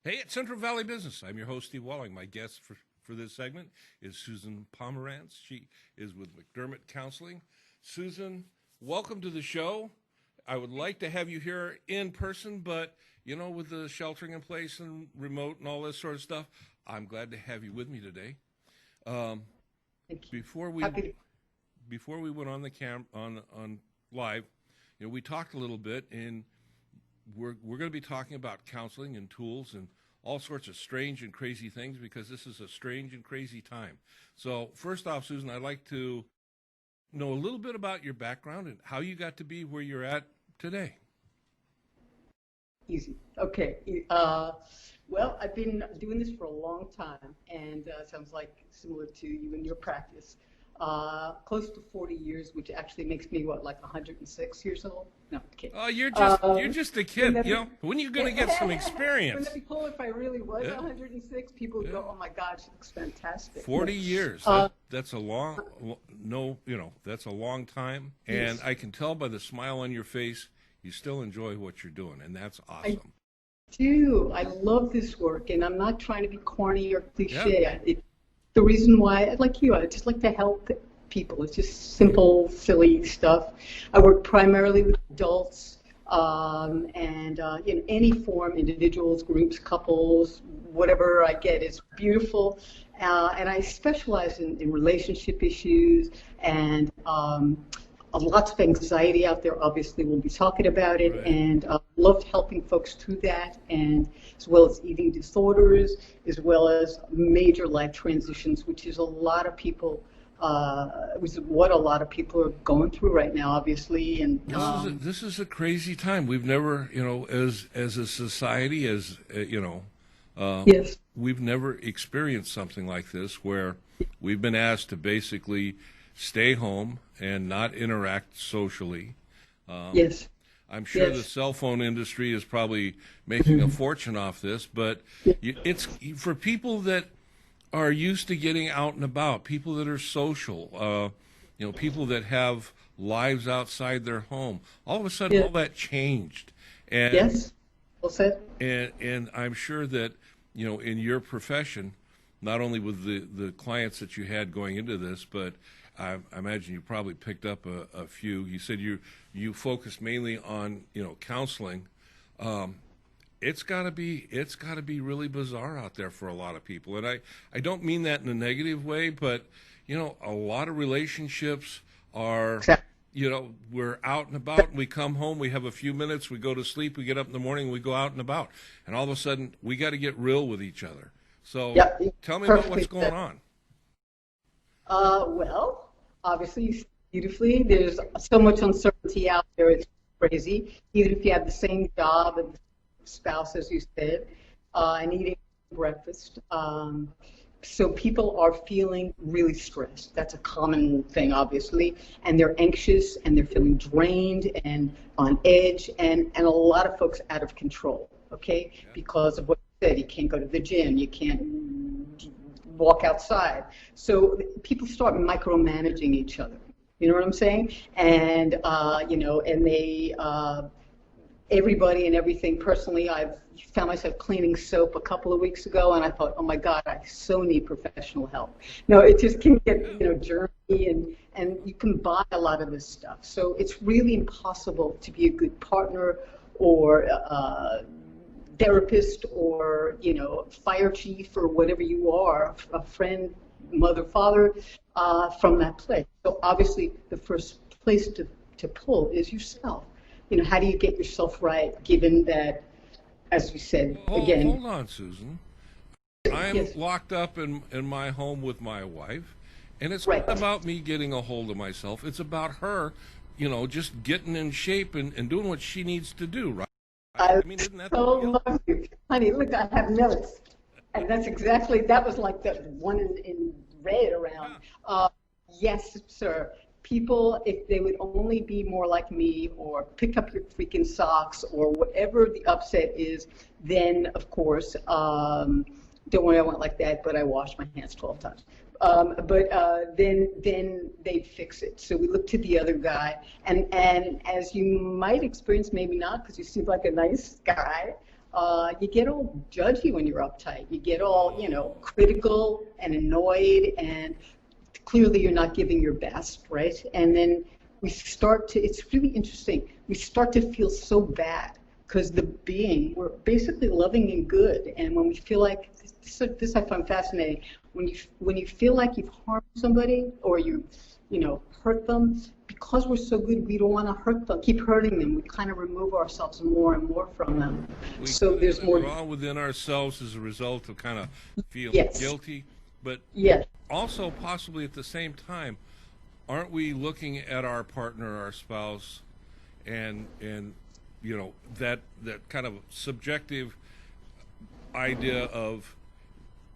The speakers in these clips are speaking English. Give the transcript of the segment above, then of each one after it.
Hey, it's Central Valley Business. I'm your host, Steve Walling. My guest for this segment is Susan Pomeranz. She is with McDermott Counseling. Susan, welcome to the show. I would like to have you here in person, but, you know, with the sheltering in place and remote and all this sort of stuff, I'm glad to have you with me today. Before we went on the on live, you know, we talked a little bit, and we're going to be talking about counseling and tools and all sorts of strange and crazy things, because this is a strange and crazy time. So first off, Susan, I'd like to know a little bit about your background and how you got to be where you're at today. Easy. Okay. Well, I've been doing this for a long time, and sounds like similar to you in your practice. Close to 40 years, which actually makes me, like 106 years old? No, okay. Oh, you're just a kid. You know, when are you going to get some experience? Wouldn't that be cool if I really was 106? People would go, oh my God, she looks fantastic. 40 years. That's a long, that's a long time. And I can tell by the smile on your face, you still enjoy what you're doing, and that's awesome. I do. I love this work, and I'm not trying to be corny or cliche. Yeah. The reason why, like you, I just like to help people. It's just simple, silly stuff. I work primarily with adults and in any form, individuals, groups, couples, whatever I get is beautiful. And I specialize in relationship issues and lots of anxiety out there. Obviously, we'll be talking about it, right. And loved helping folks through that, and as well as eating disorders, as well as major life transitions, which is a lot of people, which is what a lot of people are going through right now, obviously. And this is a crazy time. We've never, as a society, yes. We've never experienced something like this, where we've been asked to basically stay home and not interact socially. Yes. I'm sure the cell phone industry is probably making a fortune off this, but it's for people that are used to getting out and about, people that are social, people that have lives outside their home. All of a sudden, all that changed. And, yes, well said. And I'm sure that, in your profession, not only with the clients that you had going into this, but I imagine you probably picked up a few. You said you focus mainly on counseling. It's got to be really bizarre out there for a lot of people, and I don't mean that in a negative way, but a lot of relationships are we're out and about, and we come home, we have a few minutes, we go to sleep, we get up in the morning, we go out and about, and all of a sudden we got to get real with each other. So tell me about what's going on. Well, obviously, beautifully, there's so much uncertainty out there, it's crazy. Even if you have the same job and spouse, as you said, and eating breakfast. So people are feeling really stressed. That's a common thing, obviously. And they're anxious, and they're feeling drained and on edge, and a lot of folks out of control, okay? Yeah. Because of what you said, you can't go to the gym, you can't walk outside. So people start micromanaging each other. You know what I'm saying? And, and they, everybody and everything. Personally, I've found myself cleaning soap a couple of weeks ago, and I thought, oh my God, I so need professional help. No, it just can get, germy, and you can buy a lot of this stuff. So it's really impossible to be a good partner or therapist or fire chief or whatever you are, a friend, mother, father, from that place. So obviously the first place to pull is yourself. How do you get yourself right, given that, as you said, again... Hold on, Susan. I'm locked up in my home with my wife, and it's not about me getting a hold of myself. It's about her, just getting in shape and doing what she needs to do, right? I mean, isn't that so love you. Honey, look, I have notes. And that was like the one in red around. Yeah. Yes, sir. People, if they would only be more like me or pick up your freaking socks or whatever the upset is, then, of course, don't worry, I went like that, but I washed my hands 12 times. Then they'd fix it. So we look to the other guy, and as you might experience, maybe not, because you seem like a nice guy, you get all judgy when you're uptight. You get all, critical and annoyed, and clearly you're not giving your best, right? And then it's really interesting, we start to feel so bad because we're basically loving and good. And when we feel like, this I find fascinating, when you feel like you've harmed somebody or you hurt them, because we're so good, we don't want to hurt them, keep hurting them. We kind of remove ourselves more and more from them. So there's more. We're all within ourselves as a result of kind of feeling guilty, but also possibly at the same time, aren't we looking at our partner, our spouse, and that kind of subjective idea of,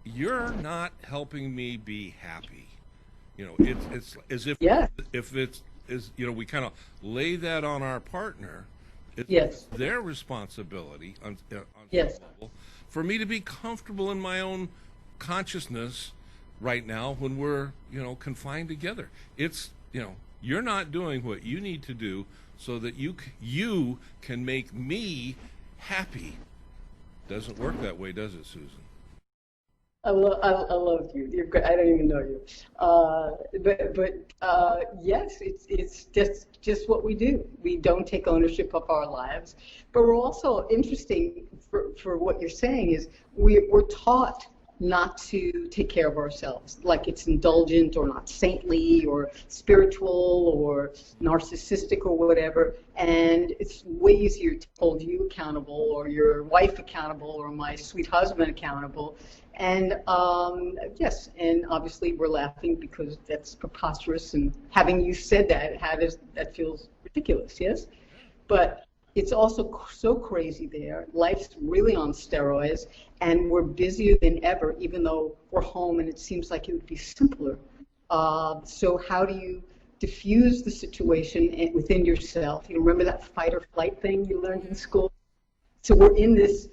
you're not helping me be happy. It's as if we kind of lay that on our partner. It's their responsibility on some level for me to be comfortable in my own consciousness right now when we're confined together. It's you're not doing what you need to do so that you can make me happy. Doesn't work that way, does it, Susan? I love you. You're great. I don't even know you, but yes, it's just what we do. We don't take ownership of our lives, but we're also interesting for what you're saying is we're taught not to take care of ourselves, like it's indulgent or not saintly or spiritual or narcissistic or whatever, and it's way easier to hold you accountable or your wife accountable or my sweet husband accountable. And yes, and obviously we're laughing because that's preposterous, and having you said that feels ridiculous, yes? But it's also so crazy there. Life's really on steroids, and we're busier than ever, even though we're home and it seems like it would be simpler. So how do you diffuse the situation within yourself? You remember that fight or flight thing you learned in school? So we're in this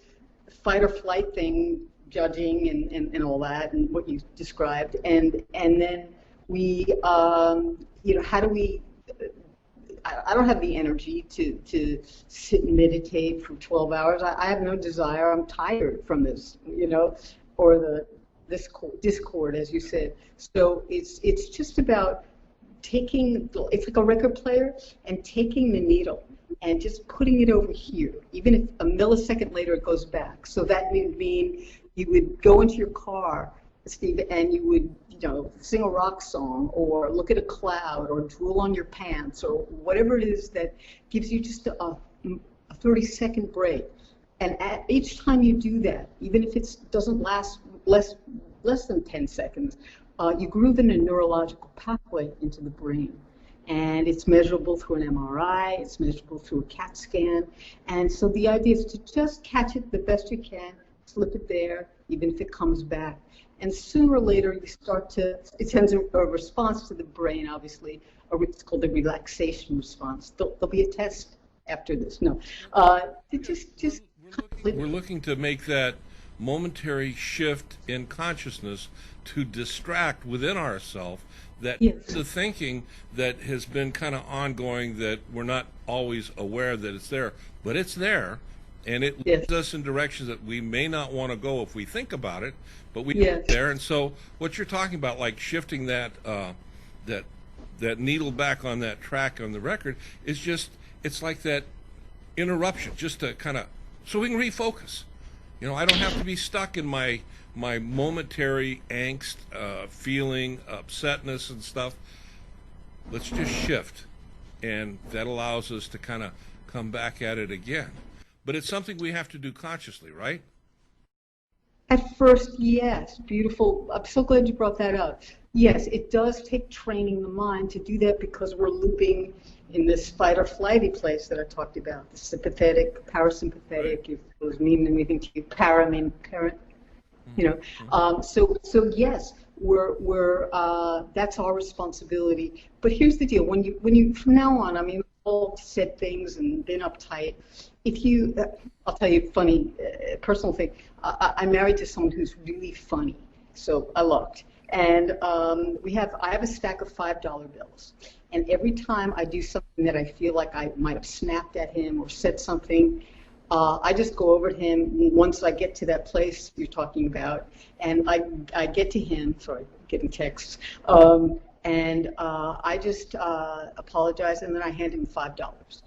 fight or flight thing, judging and all that, and what you described, and then we, how do we? I don't have the energy to sit and meditate for 12 hours. I have no desire. I'm tired from this, or this discord, as you said. So it's just about it's like a record player and taking the needle and just putting it over here, even if a millisecond later it goes back. So that would mean you would go into your car, Steve, and you would, sing a rock song or look at a cloud or drool on your pants or whatever it is that gives you just a 30-second break. And each time you do that, even if it doesn't last less than 10 seconds, you groove in a neurological pathway into the brain. And it's measurable through an MRI, it's measurable through a CAT scan. And so the idea is to just catch it the best you can, slip it there, even if it comes back. And sooner or later, it sends a response to the brain, obviously. It's called the relaxation response. There'll be a test after this. No. We're looking to make that momentary shift in consciousness to distract within ourselves the thinking that has been kind of ongoing, that we're not always aware that it's there, but it's there. And it leads us in directions that we may not want to go if we think about it, but we get there. And so what you're talking about, like shifting that needle back on that track on the record, is it's like that interruption, just to kind of, so we can refocus. I don't have to be stuck in my momentary angst, feeling, upsetness and stuff. Let's just shift. And that allows us to kind of come back at it again. But it's something we have to do consciously, right? At first, yes. Beautiful. I'm so glad you brought that up. Yes, it does take training the mind to do that, because we're looping in this fight or flighty place that I talked about, the sympathetic, parasympathetic, if it was mean anything to you, para mean parent, So yes, we're that's our responsibility. But here's the deal: when you from now on, we've all said things and been uptight. I'll tell you a funny personal thing. I'm married to someone who's really funny, so I looked. And I have a stack of $5 bills. And every time I do something that I feel like I might have snapped at him or said something, I just go over to him once I get to that place you're talking about, and I get to him. Sorry, getting texts. I just apologize, and then I hand him $5.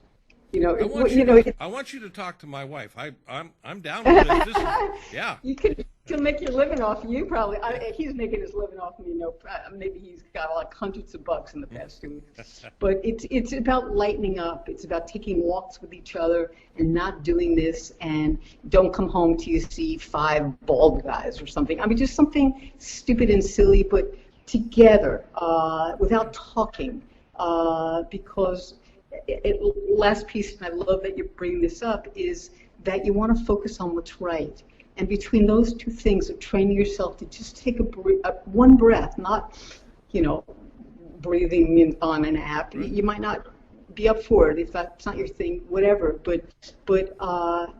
I want you to talk to my wife. I'm down with this. Yeah. You can make your living off you probably. He's making his living off me. Maybe he's got like hundreds of bucks in the past 2 weeks. But it's about lightening up. It's about taking walks with each other and not doing this. And don't come home till you see 5 bald guys or something. I mean, just something stupid and silly, but together without talking, because. Last piece, and I love that you're bringing this up, is that you want to focus on what's right. And between those two things of training yourself to just take one breath, not, breathing on an app. You might not be up for it if that's not your thing, whatever. But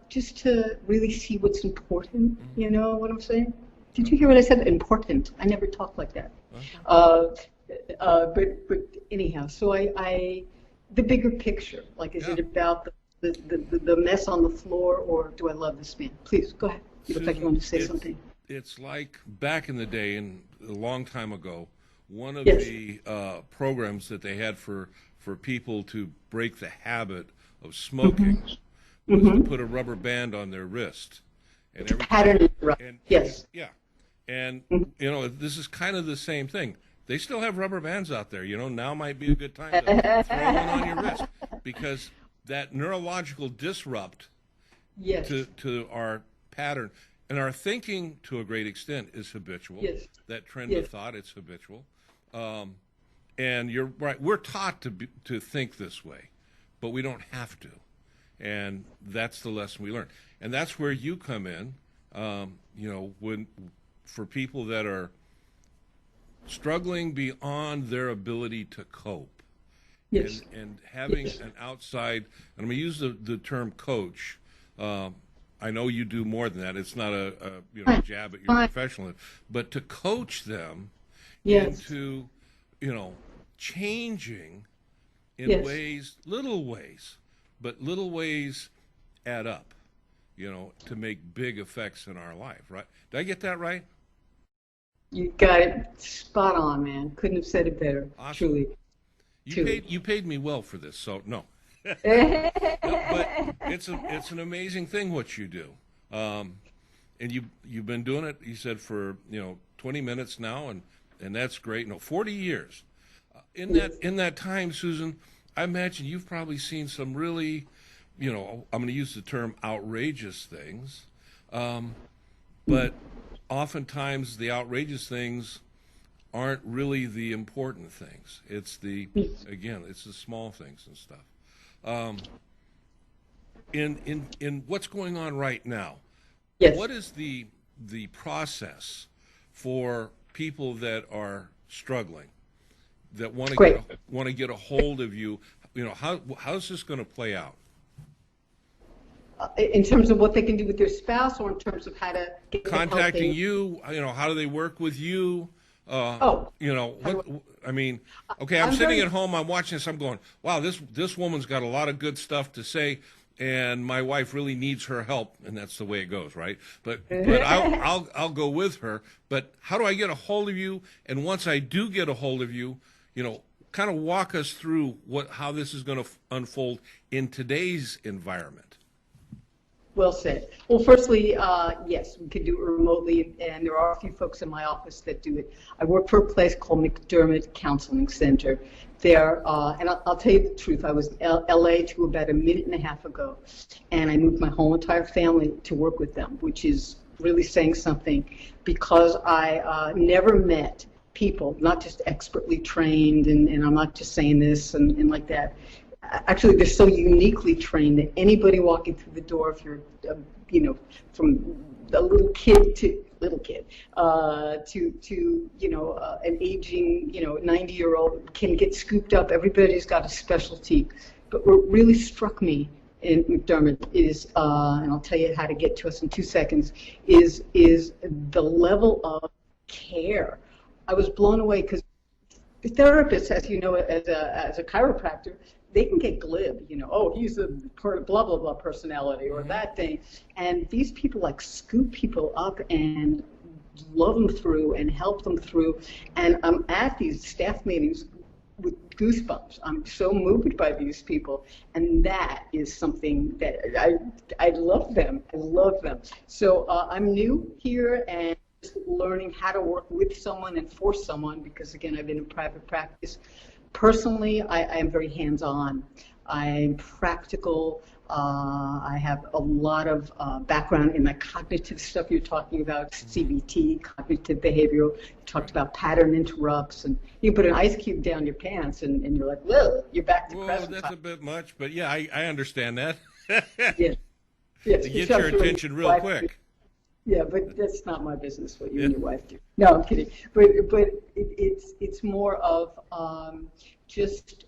just to really see what's important. You know what I'm saying? Did you hear what I said? Important. I never talk like that. But anyhow, so the bigger picture, like, is it about the mess on the floor, or do I love this man? Please, go ahead. You look like you want to say something. It's like back in the day, and a long time ago, one of the programs that they had for people to break the habit of smoking was to put a rubber band on their wrist. And Yes. Yeah. And, this is kind of the same thing. They still have rubber bands out there. Now might be a good time to throw one on your wrist, because that neurological disrupt to our pattern and our thinking to a great extent is habitual. Yes. That trend of thought, it's habitual. And you're right. We're taught to think this way, but we don't have to. And that's the lesson we learn. And that's where you come in, for people that are struggling beyond their ability to cope, and having an outside, and I'm going to use the term coach. I know you do more than that. It's not a jab at your professionalism, but to coach them into, changing in ways, little ways, but little ways add up, to make big effects in our life, right? Did I get that right? You got it spot on, man. Couldn't have said it better. Awesome. Truly. You paid me well for this, so no. No, but it's an amazing thing what you do, and you've been doing it. You said for 20 minutes now, and that's great. 40 years. In that time, Susan, I imagine you've probably seen some really, I'm going to use the term outrageous things, but oftentimes the outrageous things aren't really the important things. It's it's the small things and stuff. In what's going on right now, what is the process for people that are struggling, that want to get a hold of you? How's this going to play out? In terms of what they can do with their spouse, or in terms of how to get contacting you, how do they work with you? I'm sitting at home, I'm watching this, I'm going, wow, this woman's got a lot of good stuff to say, and my wife really needs her help, and that's the way it goes, right? But I'll go with her. But how do I get a hold of you? And once I do get a hold of you, kind of walk us through how this is going to unfold in today's environment. Well said. Well, firstly, yes, we can do it remotely, and there are a few folks in my office that do it. I work for a place called McDermott Counseling Center. There, and I'll tell you the truth, I was in LA to about a minute and a half ago, and I moved my whole entire family to work with them, which is really saying something, because I never met people, not just expertly trained, and I'm not just saying this and like that. Actually, they're so uniquely trained that anybody walking through the door, if you're, from a little kid to an aging, 90-year-old, can get scooped up. Everybody's got a specialty. But what really struck me in McDermott is, and I'll tell you how to get to us in 2 seconds, is the level of care. I was blown away, because therapists, as you know, as a chiropractor, they can get glib, oh, he's a blah, blah, blah personality or that thing. And these people like scoop people up and love them through and help them through. And I'm at these staff meetings with goosebumps. I'm so moved by these people. And that is something that I love them. I love them. So I'm new here and just learning how to work with someone and for someone, because again, I've been in private practice. Personally, I am very hands-on. I'm practical. I have a lot of background in the cognitive stuff you're talking about, CBT, cognitive behavioral. You talked about pattern interrupts, and you put an ice cube down your pants, and you're like, whoa, you're back to present that's time. a bit much, but yeah, I understand that. Yes. Yes. To get your attention real quick. Yeah, but that's not my business what you and your wife do. No, I'm kidding. But it's more of just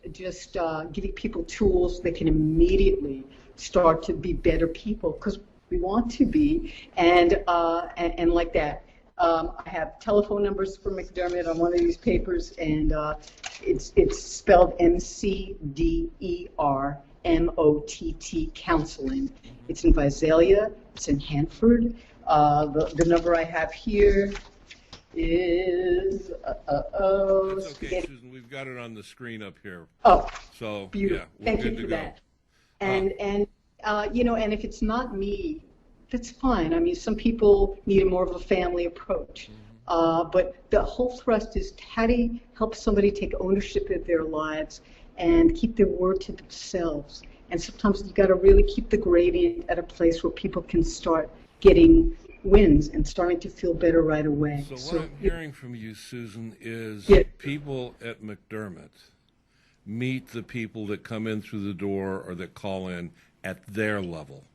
giving people tools that can immediately start to be better people, because we want to be, and like that. I have telephone numbers for McDermott on one of these papers, and it's spelled McDermott Counseling. It's in Visalia. It's in Hanford. The number I have here is It's okay, Susan. We've got it on the screen up here. Oh, so beautiful. Yeah, we're Thank good you to for go. that. And and if it's not me, that's fine. I mean, some people need more of a family approach. But the whole thrust is how do you help somebody take ownership of their lives and keep their word to themselves. And sometimes you got to really keep the gradient at a place where people can start getting wins and starting to feel better right away. So what I'm hearing from you, Susan, is people at McDermott meet the people that come in through the door or that call in at their level,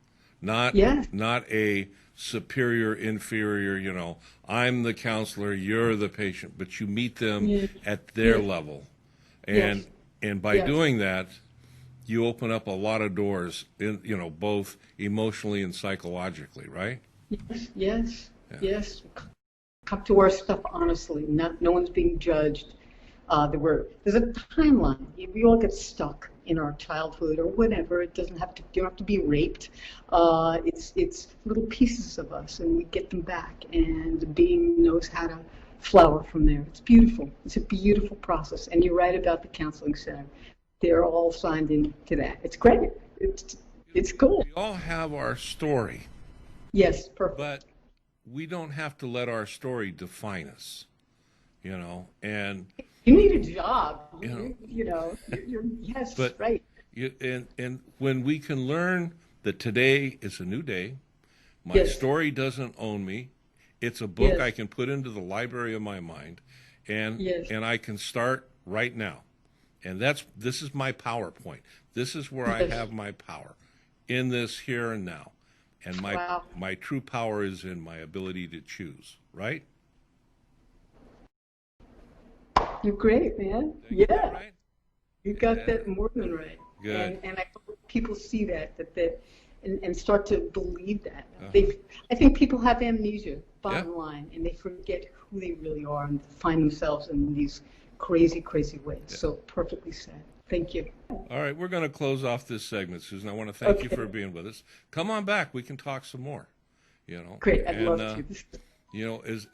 not a superior, inferior, I'm the counselor, you're the patient, but you meet them at their level. And by doing that, you open up a lot of doors, both emotionally and psychologically, right? Yes. Come to our stuff honestly. No one's being judged. There's a timeline. We all get stuck in our childhood or whatever. It doesn't have to. You don't have to be raped. It's little pieces of us, and we get them back. And the being knows how to flower from there. It's beautiful. It's a beautiful process. And you're right about the counseling center. They're all signed into that. It's great. It's cool. We all have our story. Yes, perfect. But we don't have to let our story define us, and you need a job, yes, but right. And when we can learn that today is a new day, my story doesn't own me. It's a book I can put into the library of my mind, and I can start right now. And this is my PowerPoint. This is where I have my power in this here and now. And my true power is in my ability to choose, right? You're great, man. You right? You got that more than right. Good. And I hope people see that and start to believe that. I think people have amnesia, bottom line, and they forget who they really are and find themselves in these crazy, crazy ways. So perfectly said. Thank you. All right, we're going to close off this segment, Susan. I want to thank you for being with us. Come on back. We can talk some more. Great. I'd love to.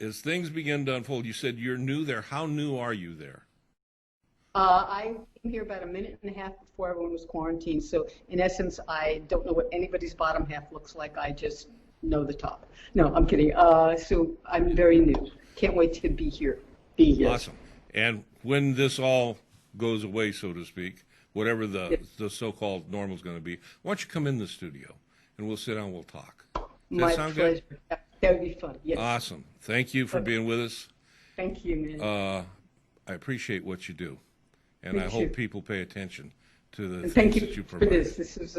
As things begin to unfold, you said you're new there. How new are you there? I came here about a minute and a half before everyone was quarantined. So in essence, I don't know what anybody's bottom half looks like. I just know the top. No, I'm kidding. So I'm very new. Can't wait to be here. Awesome. And when this all goes away, so to speak, whatever the so-called normal is going to be, why don't you come in the studio and we'll sit down and we'll talk. Does that sound pleasure. Good? That would be fun. Yes. Awesome. Thank you for being with us. Thank you, man. I appreciate what you do, and I hope people pay attention to the things thank you that you provide. for this. This is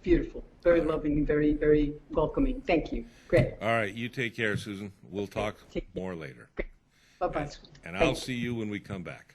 beautiful, very loving, very, very welcoming. Thank you. Great. All right. You take care, Susan. We'll talk more later. Bye-bye. And I'll see you when we come back.